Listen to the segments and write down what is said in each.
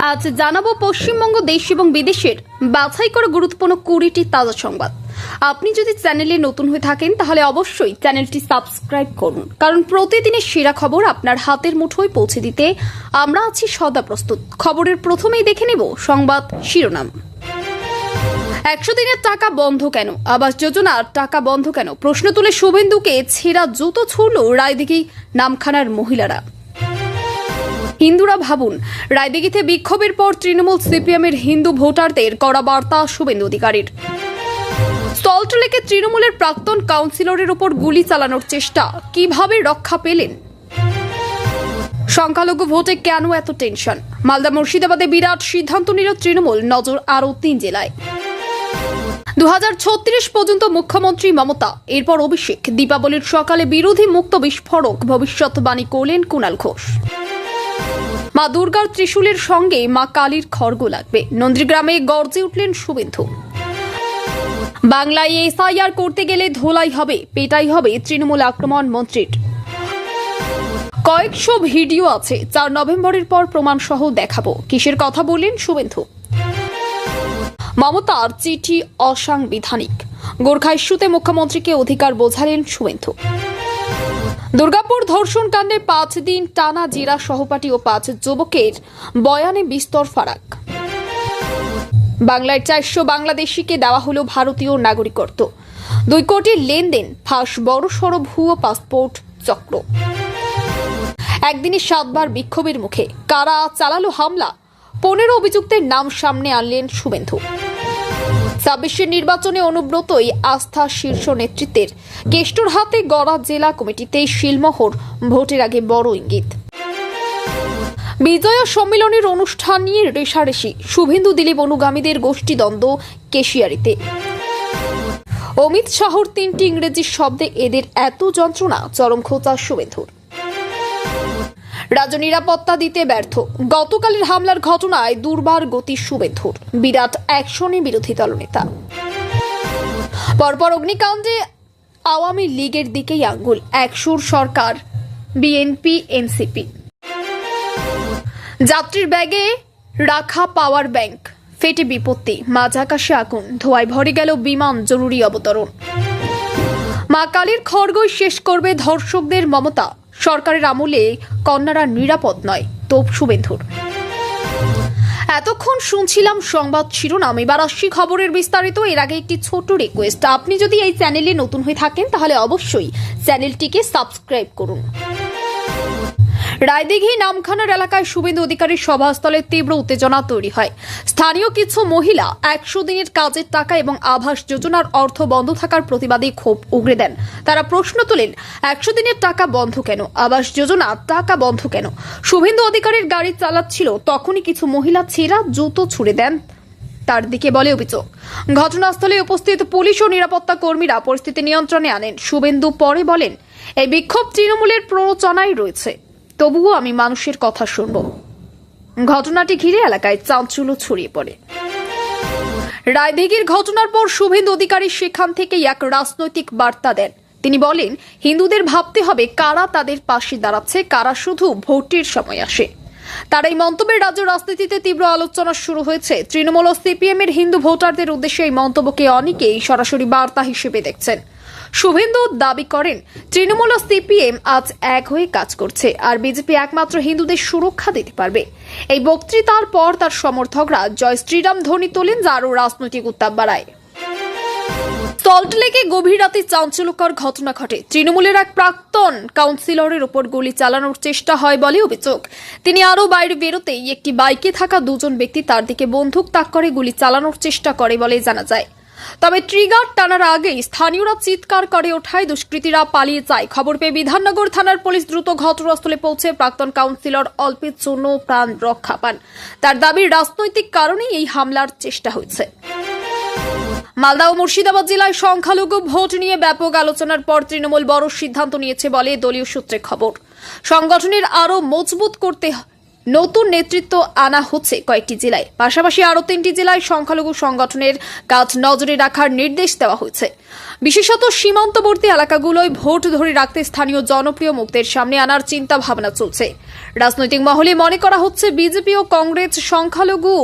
আজ জানাবো পশ্চিমবঙ্গ দেশ এবং বিদেশের বাছাই করা গুরুত্বপূর্ণ 20টি তাজা সংবাদ। আপনি যদি চ্যানেলে নতুন হয়ে থাকেন তাহলে অবশ্যই চ্যানেলটি সাবস্ক্রাইব করুন, কারণ প্রতিদিনের সেরা খবর আপনার হাতের মুঠোয় পৌঁছে দিতে আমরা আছি সদা প্রস্তুত। খবরের প্রথমেই দেখে নেব সংবাদ শিরোনাম। 100 দিনের টাকা বন্ধ কেন? আবাস যোজনার টাকা বন্ধ কেন? প্রশ্ন তুলে শুভেন্দুকে ছেঁড়া জুতো ছুড়ল রায়দিঘি নামখানার মহিলারা। হিন্দুরা ভাবুন, রায়দিঘিতে বিক্ষোভের পর তৃণমূল সিপিএমের হিন্দু ভোটারদের কড়া বার্তা শুভেন্দু অধিকারীর। সল্টলেকে তৃণমূলের প্রাক্তন কাউন্সিলরের উপর গুলি চালানোর চেষ্টা, কিভাবে রক্ষা পেলেন? সংখ্যালঘু ভোটে কেন এত টেনশন? মালদা মুর্শিদাবাদে বিরাট সিদ্ধান্ত নিল তৃণমূল, নজর আরও 3 জেলায়। 2036 পর্যন্ত মুখ্যমন্ত্রী মমতা, এরপর অভিষেক। দীপাবলির সকালে বিরোধী মুক্ত বিস্ফোরক ভবিষ্যৎবাণী করলেন কুণাল ঘোষ। মা দুর্গার ত্রিশূলের সঙ্গে মা কালীর খড়গ লাগবে, নন্দীগ্রামে গর্জে উঠলেন শুভেন্দু। বাংলায় এসআইআর করতে গেলে ধোলাই হবে, পেটাই হবে তৃণমূল আক্রমণ মন্ত্রীর। কয়েকশো ভিডিও আছে, 4 নভেম্বরের পর প্রমাণ সহ দেখাবো, কিসের কথা বললেন শুভেন্দু। মমতার চিঠি অসাংবিধানিক, গোর্খা ইস্যুতে মুখ্যমন্ত্রীকে অধিকার বোঝালেন শুভেন্দু। দুর্গাপুর ধর্ষণ কাণ্ডে 5 দিন টানা জেরা সহপাঠী ও 5 যুবকের বয়ানে বিস্তর ফারাক। বাংলায় 400 বাংলাদেশিকে দেওয়া হলো ভারতীয় নাগরিকত্ব। 2 কোটি লেনদেন, ফাঁস বড়সড় ভুয়ো পাসপোর্ট চক্র। একদিনে 7 বার বিক্ষোভের মুখে, কারা চালালো হামলা? 15 অভিযুক্তের নাম সামনে আনলেন শুভেন্দু। 26 নির্বাচনে অনুব্রতই আস্থা শীর্ষ নেতৃত্বের, কেষ্টর হাতে গড়া জেলা কমিটিতে শিলমোহর, ভোটের আগে বড় ইঙ্গিত। বিজয়া সম্মেলনের অনুষ্ঠান নিয়ে রেশারেশি, শুভেন্দু দিলীপ অনুগামীদের গোষ্ঠীদ্বন্দ্ব কেশিয়ারিতে। অমিত শাহর 3টি ইংরেজি শব্দে এদের এত যন্ত্রণা, চরম খোঁচা শুভেন্দুর। রাজ্য নিরাপত্তা দিতে ব্যর্থ, গতকালের হামলার ঘটনায় দুর্বার গতি শুভেন্দুর, বিরাট অ্যাকশনে বিরোধী দলনেতা। পরপর অগ্নিকাণ্ডে আওয়ামী লীগের দিকেই আঙ্গুল, একসুর সরকার, বিএনপি এনসিপি। যাত্রীর ব্যাগে রাখা পাওয়ার ব্যাংক ফেটে বিপত্তি, মাঝ আকাশে আগুন, ধোঁয়ায় ভরে গেল বিমান, জরুরি অবতরণ। মা কালীর খড়গই শেষ করবে ধর্ষকদের মমতা, সরকারের আমলে কন্যারা নিরাপদ নয়, তোপ শুভেন্দুর। এতক্ষণ শুনছিলাম সংবাদ শিরোনাম, এবার আসছি খবরের বিস্তারিত। এর আগে একটি ছোট রিকোয়েস্ট, আপনি যদি এই চ্যানেলে নতুন হয়ে থাকেন তাহলে অবশ্যই চ্যানেলটিকে সাবস্ক্রাইব করুন। রায়দিঘি নামখানার এলাকায় শুভেন্দু অধিকারীর সভাস্থলে তীব্র উত্তেজনা তৈরি হয়। স্থানীয় কিছু মহিলা 100 দিনের কাজের টাকা এবং আবাস যোজনার অর্থ বন্ধ থাকার প্রতিবাদে ক্ষোভ উগরে দেন। তারা প্রশ্ন তোলেন, 100 দিনের টাকা বন্ধ কেন? আবাস যোজনা টাকা বন্ধ কেন? শুভেন্দু অধিকারীর গাড়ি চালাচ্ছিল, তখনই কিছু মহিলা ছেঁড়া জুতো ছুড়ে দেন তার দিকে বলে অভিযোগ। ঘটনাস্থলে উপস্থিত পুলিশ ও নিরাপত্তা কর্মীরা পরিস্থিতি নিয়ন্ত্রণে আনেন। শুভেন্দু পরে বলেন, এই বিক্ষোভ তৃণমূলের প্ররোচনায় রয়েছে, তবুও আমি মানুষের কথা শুনব। ঘটনাটি ঘিরে এলাকায় চাঞ্চল্য ছড়িয়ে পড়ে। রায়দিঘির ঘটনার পর শুভেন্দু অধিকারী সেখান থেকে এক রাজনৈতিক বার্তা দেন। তিনি বলেন, হিন্দুদের ভাবতে হবে কারা তাদের পাশে দাঁড়াচ্ছে, কারা শুধু ভোটের সময় আসে। তার এই মন্তব্যের রাজ্য রাজনীতিতে তীব্র আলোচনা শুরু হয়েছে। তৃণমূল ও সিপিএম এর হিন্দু ভোটারদের উদ্দেশ্যে এই মন্তব্যকে অনেকেই সরাসরি বার্তা হিসেবে দেখছেন। শুভেন্দু দাবি করেন, তৃণমূল ও সিপিএম আজ এক হয়ে কাজ করছে, আর বিজেপি একমাত্র হিন্দুদের সুরক্ষা দিতে পারবে। এই বক্তৃতার পর তার সমর্থকরা জয় শ্রীরাম ধ্বনি তোলেন, যা আরও রাজনৈতিক উত্তাপ বাড়ায়। সল্টলেকে গভীর রাতে চাঞ্চল্যকর ঘটনা ঘটে। তৃণমূলের এক প্রাক্তন কাউন্সিলরের উপর গুলি চালানোর চেষ্টা হয় বলে অভিযোগ। তিনি আরও বাইরে বেরোতেই একটি বাইকে থাকা 2 জন ব্যক্তি তার দিকে বন্দুক তাক করে গুলি চালানোর চেষ্টা করে বলে জানা যায়। তবে ট্রিগার টানার আগেই স্থানীয়রা চিৎকার করে ওঠায় দুষ্কৃতীরা পালিয়ে যায়। খবর পেয়ে বিধাননগর থানার পুলিশ দ্রুত ঘটনাস্থলে পৌঁছে প্রাক্তন কাউন্সিলর অল্পের জন্য প্রাণ রক্ষা পান। তার দাবি, রাজনৈতিক কারণেই এই হামলার চেষ্টা হয়েছে। মালদা ও মুর্শিদাবাদ জেলায় সংখ্যালঘু ভোট নিয়ে ব্যাপক আলোচনার পর তৃণমূল বড় সিদ্ধান্ত নিয়েছে বলে দলীয় সূত্রে খবর। সংগঠনের আরও মজবুত করতে নতুন নেতৃত্ব আনা হচ্ছে কয়েকটি জেলায়, পাশাপাশি আরও 3টি জেলায় সংখ্যালঘু সংগঠনের কাজ নজরে রাখার নির্দেশ দেওয়া হয়েছে। বিশেষত সীমান্তবর্তী এলাকাগুলোয় ভোট ধরে রাখতে স্থানীয় জনপ্রিয় মুখদের সামনে আনার চিন্তা ভাবনা চলছে। রাজনৈতিক মহলে মনে করা হচ্ছে বিজেপি ও কংগ্রেস সংখ্যালঘু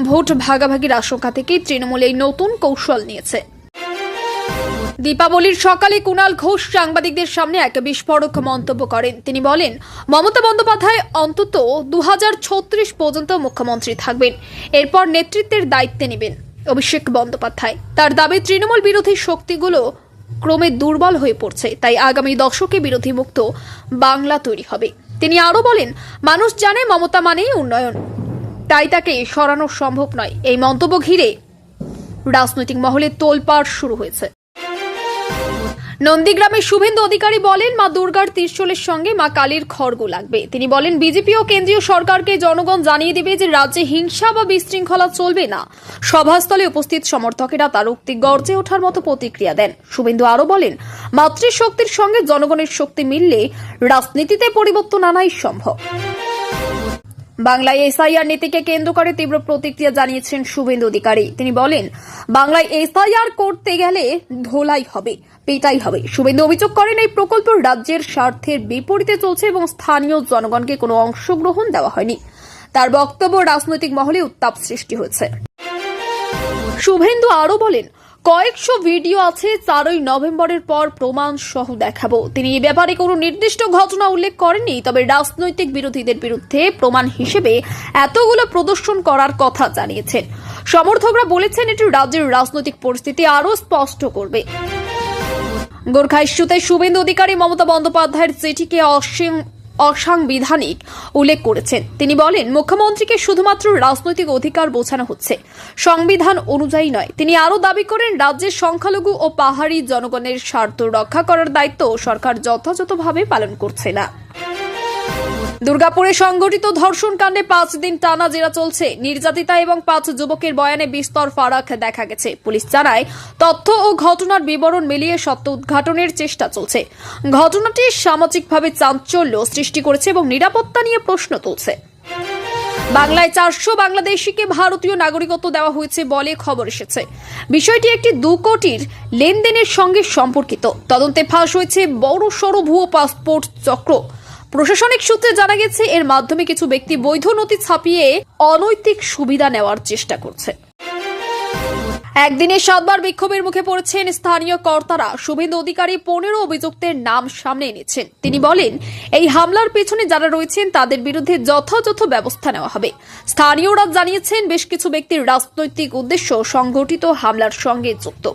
ভোট ভাগাভাগির আশঙ্কা থেকে তৃণমূল এই নতুন কৌশল নিয়েছে। দীপাবলির সকালে কুণাল ঘোষ সাংবাদিকদের সামনে এক বিস্ফোরক মন্তব্য করেন। তিনি বলেন, মমতা বন্দ্যোপাধ্যায় অন্তত 2036 পর্যন্ত মুখ্যমন্ত্রী থাকবেন, এরপর নেতৃত্বের দায়িত্ব নেবেন অভিষেক বন্দ্যোপাধ্যায়। তার দাবি, তৃণমূল বিরোধী শক্তিগুলো ক্রমে দুর্বল হয়ে পড়ছে, তাই আগামী দশকে বিরোধী মুক্ত বাংলা তৈরি হবে। তিনি আরও বলেন, মানুষ জানে মমতা মানেই উন্নয়ন, তাই তাকে সরানো সম্ভব নয়। এই মন্তব্য ঘিরে রাজনৈতিক মহলে তোলপাড় শুরু হয়েছে। নন্দীগ্রামে শুভেন্দু অধিকারী বলেন, মা দুর্গার ত্রিশূলের সঙ্গে মা কালীর খড়গ লাগবে। তিনি বলেন, বিজেপি ও কেন্দ্রীয় সরকারকে জনগণ জানিয়ে দেবে যে রাজ্যে হিংসা বা বিশৃঙ্খলা চলবে না। সভাস্থলে উপস্থিত সমর্থকেরা তার উক্তি গর্জে ওঠার মতো প্রতিক্রিয়া দেন। শুভেন্দু আরও বলেন, মাতৃশক্তির সঙ্গে জনগণের শক্তি মিললে রাজনীতিতে পরিবর্তন আনাই সম্ভব। বাংলায় এসআইআর নীতিকে কেন্দ্র করে তীব্র প্রতিক্রিয়া জানিয়েছেন শুভেন্দু অধিকারী। তিনি বলেন, বাংলায় এসআইআর করতে গেলে ধোলাই হবে, পেটাই হবে। শুভেন্দু অভিযোগ করেন, এই প্রকল্প রাজ্যের স্বার্থের বিপরীতে চলছে এবং স্থানীয় জনগণকে কোনো অংশগ্রহণ দেওয়া হয়নি। তার বক্তব্য রাজনৈতিক মহলে উত্তাপ সৃষ্টি হয়েছে। শুভেন্দু আরও বলেন, কয়েকশো ভিডিও আছে, 4ই নভেম্বরের পর প্রমাণ সহ দেখাবো। তিনি এ ব্যাপারে কোনো নির্দিষ্ট ঘটনা উল্লেখ করেননি, তবে রাজনৈতিক বিরোধীদের বিরুদ্ধে প্রমাণ হিসেবে এতগুলো প্রদর্শন করার কথা জানিয়েছেন। সমর্থকরা বলেছেন, এটি রাজ্যের রাজনৈতিক পরিস্থিতি আরও স্পষ্ট করবে। গোর্খা ইস্যুতে শুভেন্দু অধিকারী মমতা বন্দ্যোপাধ্যায়ের চিঠিকে অসাংবিধানিক উল্লেখ করেছেন। তিনি বলেন, মুখ্যমন্ত্রীকে শুধুমাত্র রাজনৈতিক অধিকার বোঝানো হচ্ছে, সংবিধান অনুযায়ী নয়। তিনি আরও দাবি করেন, রাজ্যের সংখ্যালঘু ও পাহাড়ি জনগণের স্বার্থ রক্ষা করার দায়িত্ব সরকার যথাযথভাবে পালন করছে না। দুর্গাপুরে সংঘটিত ধর্ষণ কাণ্ডে 5 দিন টানা জেরা চলছে। নির্যাতিতা এবং 5 যুবকের বয়ানে বিস্তর ফারাক দেখা গেছে। পুলিশ জানায়, তথ্য ও ঘটনার বিবরণ মিলিয়ে সত্য উদ্ঘাটনের চেষ্টা চলছে। ঘটনাটি সামাজিকভাবে চাঞ্চল্য সৃষ্টি করেছে এবং নিরাপত্তা নিয়ে প্রশ্ন তুলছে। বাংলায় 400 বাংলাদেশিকে ভারতীয় নাগরিকত্ব দেওয়া হয়েছে বলে খবর এসেছে। বিষয়টি একটি 2 কোটির লেনদেনের সঙ্গে সম্পর্কিত। তদন্তে ফাঁস হয়েছে বড় সড় ভুয়ো পাসপোর্ট চক্র। প্রশাসনিক সূত্রে জানা গেছে, এর মাধ্যমে কিছু ব্যক্তি বৈধ নথি ছাপিয়ে অনৈতিক সুবিধা নেওয়ার চেষ্টা করছে। একদিনে 7 বার বিক্ষোভের মুখে পড়েছেন স্থানীয় কর্তারা। শুভেন্দু অধিকারী 15 অভিযুক্তের নাম সামনে এনেছেন। তিনি বলেন, এই হামলার পেছনে যারা রয়েছেন তাদের বিরুদ্ধে যথাযথ ব্যবস্থা নেওয়া হবে। স্থানীয়রা জানিয়েছেন, বেশ কিছু ব্যক্তির রাজনৈতিক উদ্দেশ্য সংগঠিত হামলার সঙ্গে যুক্ত।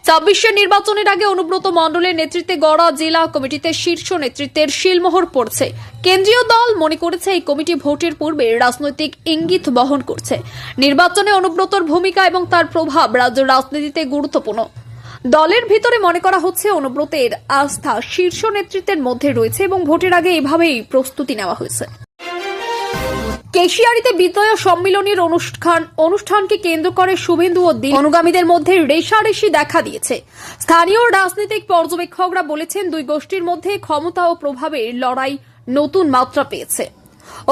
26 নির্বাচনের আগে অনুব্রত মণ্ডলের নেতৃত্বে গড়া জেলা কমিটিতে শীর্ষ নেতৃত্বের শিলমোহর পড়ছে। কেন্দ্রীয় দল মনে করেছে, এই কমিটি ভোটের পূর্বে রাজনৈতিক ইঙ্গিত বহন করছে। নির্বাচনে অনুব্রতর ভূমিকা এবং তার প্রভাব রাজ্য রাজনীতিতে গুরুত্বপূর্ণ। দলের ভিতরে মনে করা হচ্ছে, অনুব্রতের আস্থা শীর্ষ নেতৃত্বের মধ্যে রয়েছে এবং ভোটের আগে এভাবেই প্রস্তুতি নেওয়া হয়েছে। কেশিয়ারিতে বিজয়া সম্মিলনীর অনুষ্ঠানকে কেন্দ্র করে শুভেন্দু ও অনুগামীদের মধ্যে রেষারেষি দেখা দিয়েছে। স্থানীয় রাজনৈতিক পর্যবেক্ষকরা বলেছেন, 2 গোষ্ঠীর মধ্যে ক্ষমতা ও প্রভাবের লড়াই নতুন মাত্রা পেয়েছে।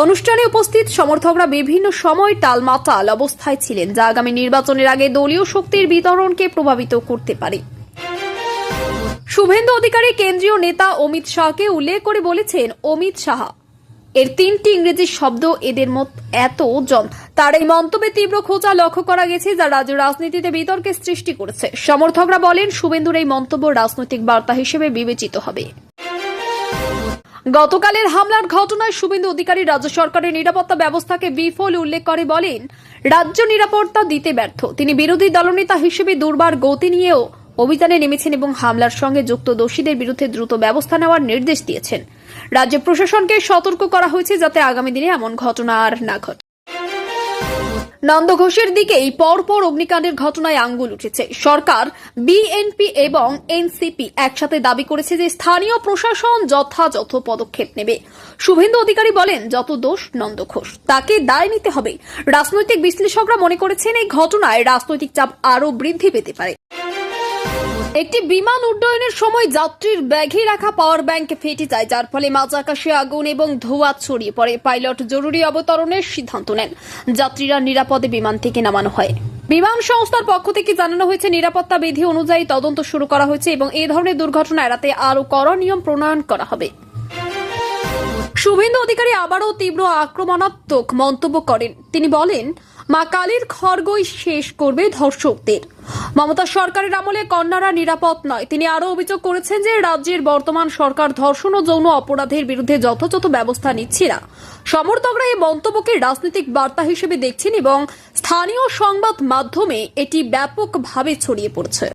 অনুষ্ঠানে উপস্থিত সমর্থকরা বিভিন্ন সময় টালমাটাল অবস্থায় ছিলেন, যা আগামী নির্বাচনের আগে দলীয় শক্তির বিতরণকে প্রভাবিত করতে পারে। শুভেন্দু অধিকারী কেন্দ্রীয় নেতা অমিত শাহকে উল্লেখ করে বলেছেন, অমিত শাহ এর 3টি ইংরেজি শব্দ এদের মত এত ওজন। তার এই মন্তব্যে তীব্র খোঁচা লক্ষ্য করা গেছে, যা রাজ্য রাজনীতিতে বিতর্কের সৃষ্টি করেছে। সমর্থকরা বলেন, শুভেন্দুর এই মন্তব্য রাজনৈতিক বার্তা হিসেবে বিবেচিত হবে। গতকালের হামলার ঘটনায় শুভেন্দু অধিকারী রাজ্য সরকারের নিরাপত্তা ব্যবস্থাকে বিফল উল্লেখ করে বলেন, রাজ্য নিরাপত্তা দিতে ব্যর্থ। তিনি বিরোধী দলনেতা হিসেবে দুর্বার গতি নিয়েও অভিযানে নেমেছেন এবং হামলার সঙ্গে যুক্ত দোষীদের বিরুদ্ধে দ্রুত ব্যবস্থা নেওয়ার নির্দেশ দিয়েছেন। রাজ্য প্রশাসনকে সতর্ক করা হয়েছে, যাতে আগামী দিনে এমন ঘটনা আর না ঘটে। নন্দ ঘোষের দিকেই পরপর অগ্নিকাণ্ডের ঘটনায় আঙ্গুল উঠেছে। সরকার, বিএনপি এবং এনসিপি একসাথে দাবি করেছে যে স্থানীয় প্রশাসন যথাযথ পদক্ষেপ নেবে। শুভেন্দু অধিকারী বলেন, যত দোষ নন্দ ঘোষ, তাকে দায় নিতে হবে। রাজনৈতিক বিশ্লেষকরা মনে করেছেন, এই ঘটনায় রাজনৈতিক চাপ আরও বৃদ্ধি পেতে পারে। একটি বিমান উড্ডয়নের সময় যাত্রীর ব্যাগে রাখা পাওয়ার ব্যাংক ফেটে যায়, যার ফলে মাঝ আকাশে আগুন এবং ধোঁয়া ছড়িয়ে পড়ে। পাইলট জরুরি অবতরণের সিদ্ধান্ত নেন। যাত্রীরা নিরাপদে বিমান থেকে নামানো হয়। বিমান সংস্থার পক্ষ থেকে জানানো হয়েছে, নিরাপত্তা বিধি অনুযায়ী তদন্ত শুরু করা হয়েছে এবং এই ধরনের দুর্ঘটনা এড়াতে আরও কড়া নিয়ম প্রণয়ন করা হবে। শুভেন্দু অধিকারী আবারও তীব্র আক্রমণাত্মক মন্তব্য করেন। তিনি বলেন, মা কালীর খড়গই শেষ করবে ধর্ষকদের। মমতা সরকারের আমলে কন্যারা নিরাপদ নয়। তিনি আরও অভিযোগ করেছেন যে রাজ্যের বর্তমান সরকার ধর্ষণ ও যৌন অপরাধের বিরুদ্ধে যথাযথ ব্যবস্থা নিচ্ছে না। সমর্থকরা এই মন্তব্যকে রাজনৈতিক বার্তা হিসেবে দেখছেন এবং স্থানীয় সংবাদ মাধ্যমে এটি ব্যাপকভাবে ছড়িয়ে পড়ছে।